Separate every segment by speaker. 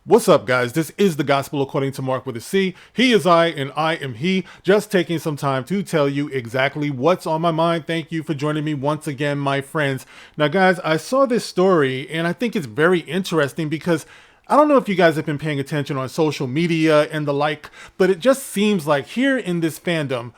Speaker 1: What's up, guys? This is the Gospel According to Mark with a C. He is I, and I am he. Just taking some time to tell you exactly what's on my mind. Thank you for joining me once again, my friends. Now, guys, I saw this story, and I think it's very interesting because I don't know if you guys have been paying attention on social media and the like, but it just seems like here in this fandom,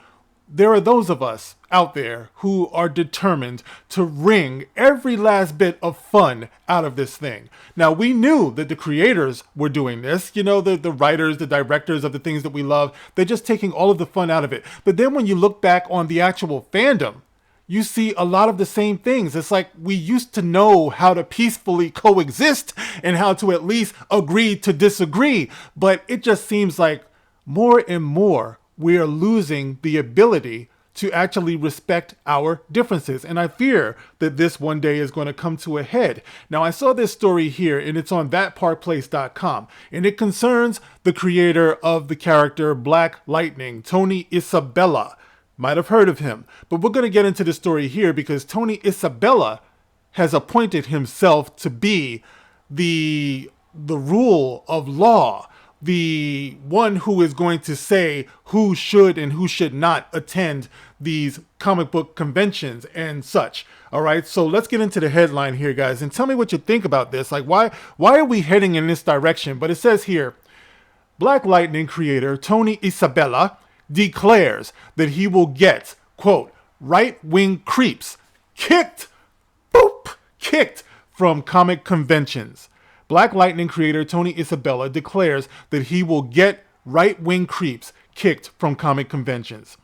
Speaker 1: there are those of us out there who are determined to wring every last bit of fun out of this thing. Now, we knew that the creators were doing this, the writers, the directors of the things that we love, they're just taking all of the fun out of it. But then when you look back on the actual fandom, you see a lot of the same things. It's like we used to know how to peacefully coexist and how to at least agree to disagree. But it just seems like more and more we are losing the ability to actually respect our differences. And I fear that this one day is going to come to a head. Now, I saw this story here, and it's on thatparkplace.com, and it concerns the creator of the character Black Lightning, Tony Isabella. Might have heard of him, but we're going to get into the story here because Tony Isabella has appointed himself to be the rule of law, the one who is going to say who should and who should not attend these comic book conventions and such. All right, so let's get into the headline here, guys, and tell me what you think about this. Like, why are we heading in this direction? But it says here, Black Lightning creator Tony Isabella declares that he will get, quote, right-wing creeps kicked from comic conventions. Black Lightning creator Tony Isabella declares that he will get right-wing creeps kicked from comic conventions.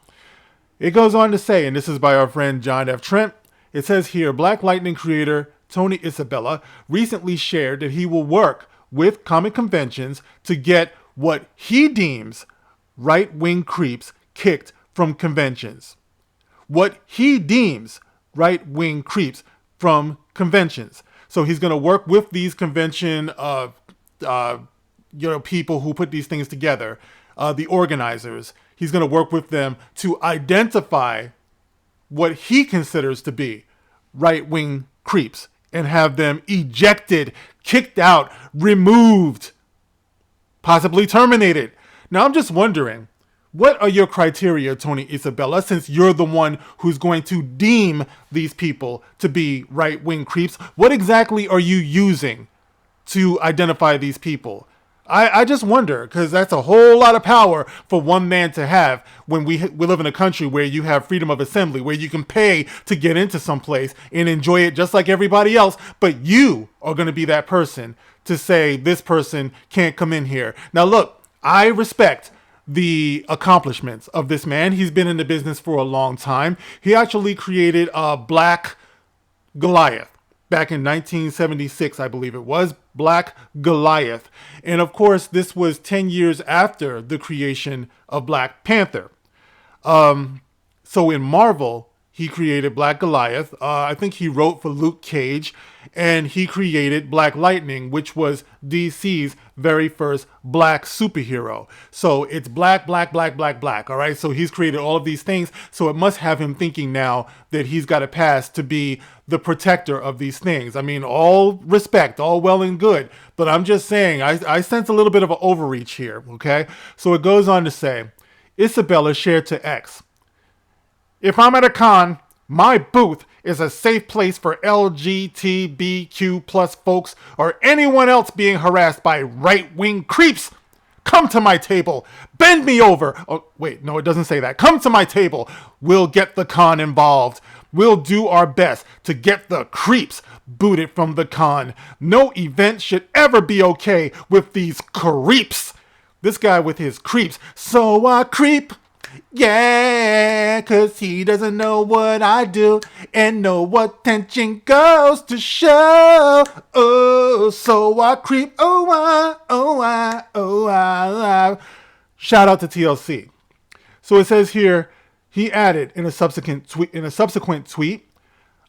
Speaker 1: It goes on to say, and this is by our friend John F. Trent, it says here, Black Lightning creator Tony Isabella recently shared that he will work with comic conventions to get what he deems right-wing creeps kicked from conventions. What he deems right-wing creeps from conventions. So he's going to work with these convention people who put these things together, the organizers. He's going to work with them to identify what he considers to be right-wing creeps and have them ejected, kicked out, removed, possibly terminated. Now, I'm just wondering, what are your criteria, Tony Isabella, since you're the one who's going to deem these people to be right-wing creeps? What exactly are you using to identify these people? I just wonder, because that's a whole lot of power for one man to have when we live in a country where you have freedom of assembly, where you can pay to get into some place and enjoy it just like everybody else, but you are going to be that person to say this person can't come in here. Now, look, I respect the accomplishments of this man. He's been in the business for a long time. He actually created Black Goliath back in 1976, I believe it was, Black Goliath. And of course, this was 10 years after the creation of Black Panther. So in Marvel, he created Black Goliath. I think he wrote for Luke Cage, and he created Black Lightning, which was DC's very first black superhero. So it's black. All right. So he's created all of these things. So it must have him thinking now that he's got a pass to be the protector of these things. I mean, all respect, all well and good. But I'm just saying, I sense a little bit of an overreach here. Okay. So it goes on to say, Isabella shared to X, if I'm at a con, my booth is a safe place for LGBTQ plus folks or anyone else being harassed by right-wing creeps. Come to my table. Bend me over. Oh, wait, no, it doesn't say that. Come to my table. We'll get the con involved. We'll do our best to get the creeps booted from the con. No event should ever be okay with these creeps. This guy with his creeps. So I creep. Yeah, 'cause he doesn't know what I do and no attention goes to show. Oh, so I creep. Shout out to TLC. So it says here, he added in a subsequent tweet,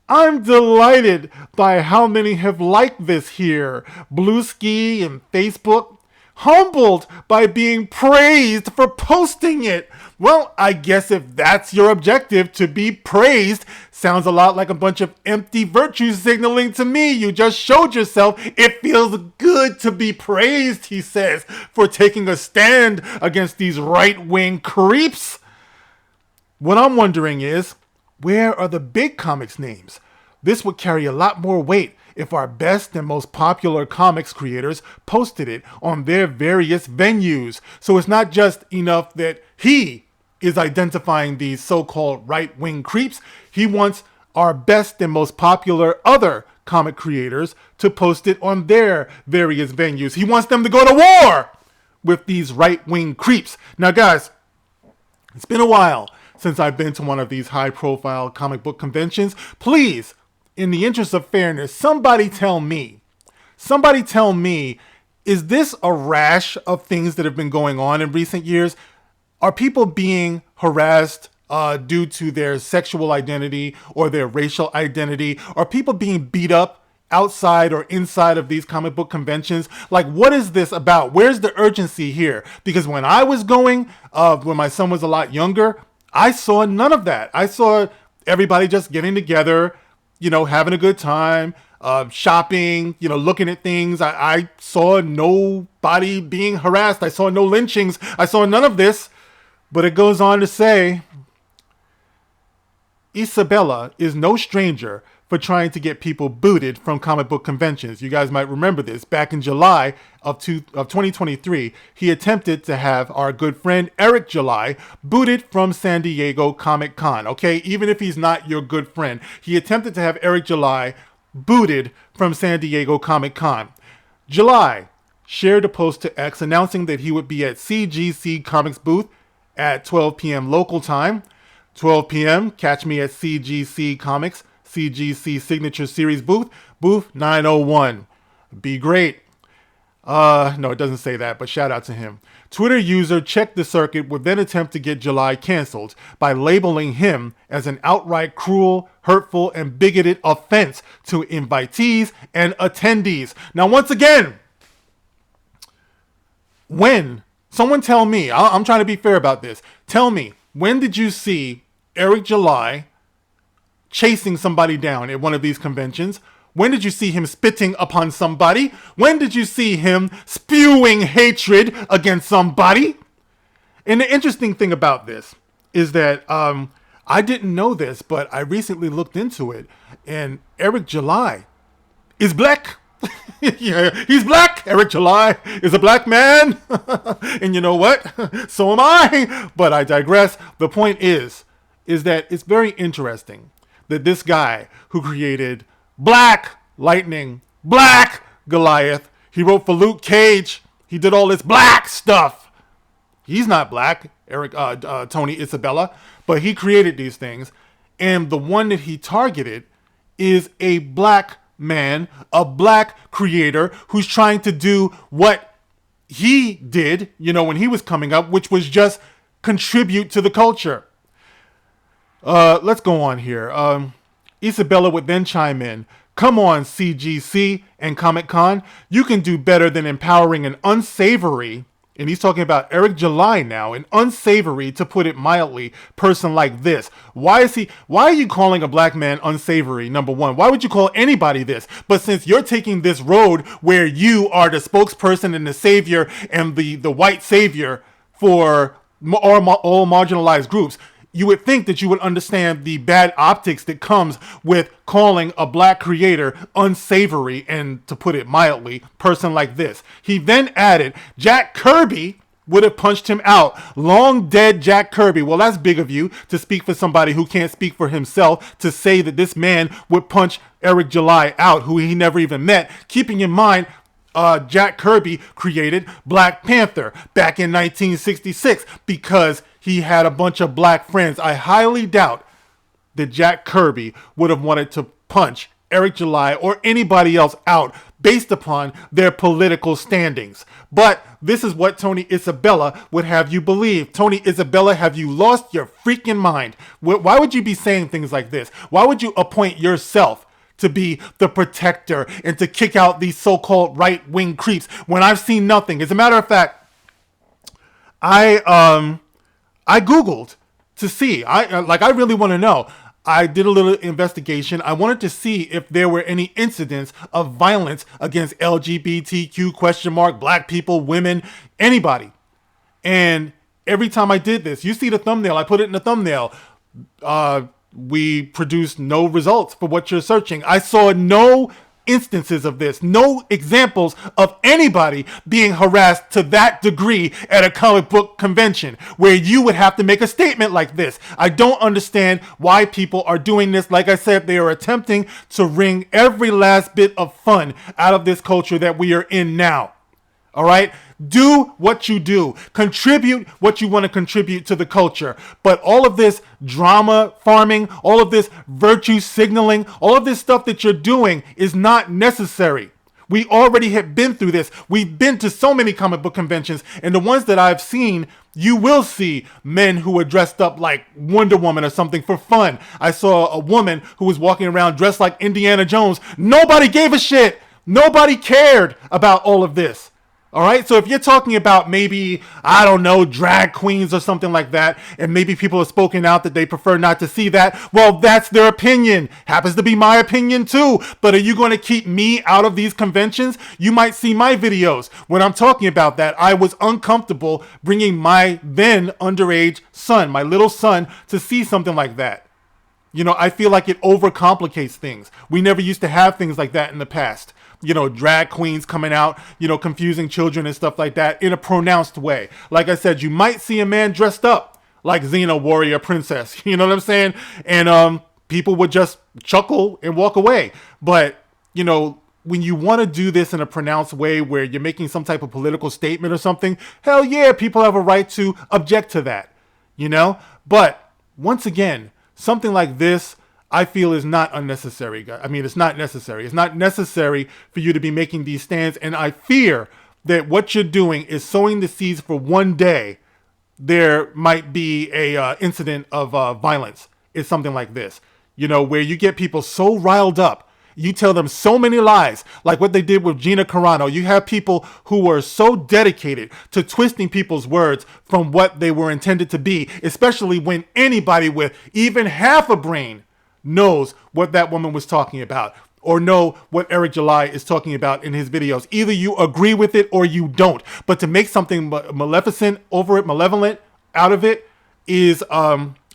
Speaker 1: I'm delighted by how many have liked this here. Bluesky and Facebook. humbled by being praised for posting it. Well, I guess if that's your objective, to be praised, sounds a lot like a bunch of empty virtue signaling to me. You just showed yourself. It feels good to be praised, he says, for taking a stand against these right-wing creeps. What I'm wondering is, where are the big comics names? This would carry a lot more weight if our best and most popular comics creators posted it on their various venues. So it's not just enough that he is identifying these so-called right-wing creeps. He wants our best and most popular other comic creators to post it on their various venues. He wants them to go to war with these right-wing creeps. Now, guys, it's been a while since I've been to one of these high-profile comic book conventions. Please, in the interest of fairness, somebody tell me, is this a rash of things that have been going on in recent years? Are people being harassed due to their sexual identity or their racial identity? Are people being beat up outside or inside of these comic book conventions? Like, what is this about? Where's the urgency here? Because when I was going, when my son was a lot younger, I saw none of that. I saw everybody just getting together, having a good time, shopping, looking at things. I saw nobody being harassed. I saw no lynchings. I saw none of this. But it goes on to say, Isabella is no stranger for trying to get people booted from comic book conventions. You guys might remember this. Back in July of 2023, he attempted to have our good friend Eric July booted from San Diego Comic Con. Okay, even if he's not your good friend, he attempted to have Eric July booted from San Diego Comic Con. July shared a post to X announcing that he would be at CGC Comics booth at 12 p.m. local time. 12 p.m., catch me at CGC Comics, CGC Signature Series booth 901. Be great. No, it doesn't say that, but shout out to him. Twitter user Check the Circuit would then attempt to get July canceled by labeling him as an outright cruel, hurtful, and bigoted offense to invitees and attendees. Now, once again, someone tell me, I'm trying to be fair about this. Tell me, when did you see Eric July chasing somebody down at one of these conventions? When did you see him spitting upon somebody? When did you see him spewing hatred against somebody? And the interesting thing about this is that I didn't know this, but I recently looked into it, and Eric July is black. Yeah, he's black. Eric July is a black man. And you know what? So am I. But I digress. The point is that it's very interesting that this guy who created Black Lightning, Black Goliath, he wrote for Luke Cage, he did all this black stuff. He's not black, Tony Isabella, but he created these things. And the one that he targeted is a black man, a black creator who's trying to do what he did, when he was coming up, which was just contribute to the culture. Let's go on here. Isabella would then chime in. Come on, CGC and Comic-Con. You can do better than empowering an unsavory, and he's talking about Eric July now, an unsavory, to put it mildly, person like this. Why are you calling a black man unsavory, number one? Why would you call anybody this? But since you're taking this road where you are the spokesperson and the savior and the white savior for all marginalized groups, you would think that you would understand the bad optics that comes with calling a black creator unsavory and, to put it mildly, person like this. He then added, Jack Kirby would have punched him out. Long dead Jack Kirby. Well, that's big of you to speak for somebody who can't speak for himself, to say that this man would punch Eric July out, who he never even met. Keeping in mind, Jack Kirby created Black Panther back in 1966 because he had a bunch of black friends. I highly doubt that Jack Kirby would have wanted to punch Eric July or anybody else out based upon their political standings. But this is what Tony Isabella would have you believe. Tony Isabella, have you lost your freaking mind? Why would you be saying things like this? Why would you appoint yourself to be the protector and to kick out these so-called right-wing creeps when I've seen nothing. As a matter of fact, I Googled to see. I really want to know. I did a little investigation. I wanted to see if there were any incidents of violence against LGBTQ ? Black people, women, anybody. And every time I did this, you see the thumbnail, I put it in the thumbnail. We produced no results for what you're searching. I saw no instances of this, no examples of anybody being harassed to that degree at a comic book convention where you would have to make a statement like this. I don't understand why people are doing this. Like I said, they are attempting to wring every last bit of fun out of this culture that we are in now. All right? Do what you do. Contribute what you want to contribute to the culture. But all of this drama farming, all of this virtue signaling, all of this stuff that you're doing is not necessary. We already have been through this. We've been to so many comic book conventions, and the ones that I've seen, you will see men who are dressed up like Wonder Woman or something for fun. I saw a woman who was walking around dressed like Indiana Jones. Nobody gave a shit. Nobody cared about all of this. All right, so if you're talking about maybe, I don't know, drag queens or something like that, and maybe people have spoken out that they prefer not to see that, well, that's their opinion. Happens to be my opinion too. But are you going to keep me out of these conventions? You might see my videos. When I'm talking about that, I was uncomfortable bringing my then underage son, my little son, to see something like that. You know, I feel like it overcomplicates things. We never used to have things like that in the past. You know, drag queens coming out, you know, confusing children and stuff like that in a pronounced way. Like I said, you might see a man dressed up like Xena, warrior princess. You know what I'm saying? And people would just chuckle and walk away. But, you know, when you want to do this in a pronounced way where you're making some type of political statement or something, hell yeah, people have a right to object to that, you know? But once again, something like this, I feel is not unnecessary. I mean, it's not necessary. It's not necessary for you to be making these stands. And I fear that what you're doing is sowing the seeds for one day there might be a incident of violence. It's something like this, you know, where you get people so riled up. You tell them so many lies, like what they did with Gina Carano. You have people who were so dedicated to twisting people's words from what they were intended to be, especially when anybody with even half a brain knows what that woman was talking about or know what Eric July is talking about in his videos. Either you agree with it or you don't. But to make something malevolent out of it is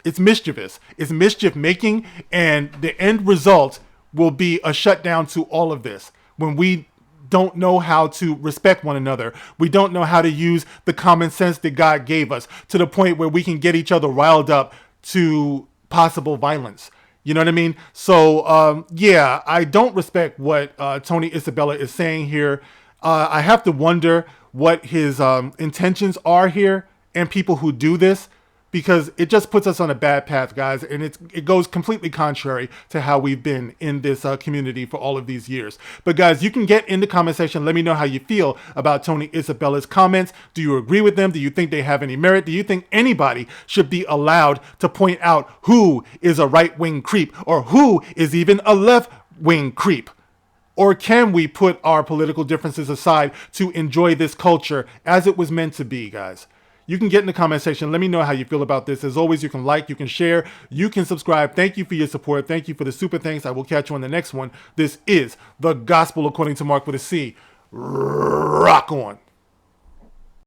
Speaker 1: it's mischievous. It's mischief making, and the end result will be a shutdown to all of this. When we don't know how to respect one another, we don't know how to use the common sense that God gave us to the point where we can get each other riled up to possible violence. You know what I mean? So, yeah, I don't respect what Tony Isabella is saying here. I have to wonder what his intentions are here and people who do this, because it just puts us on a bad path, guys. And it goes completely contrary to how we've been in this community for all of these years. But guys, you can get in the comment section. Let me know how you feel about Tony Isabella's comments. Do you agree with them? Do you think they have any merit? Do you think anybody should be allowed to point out who is a right-wing creep or who is even a left-wing creep? Or can we put our political differences aside to enjoy this culture as it was meant to be, guys? You can get in the comment section. Let me know how you feel about this. As always, you can like, you can share, you can subscribe. Thank you for your support. Thank you for the super thanks. I will catch you on the next one. This is The Gospel According to Mark with a C. Rock on.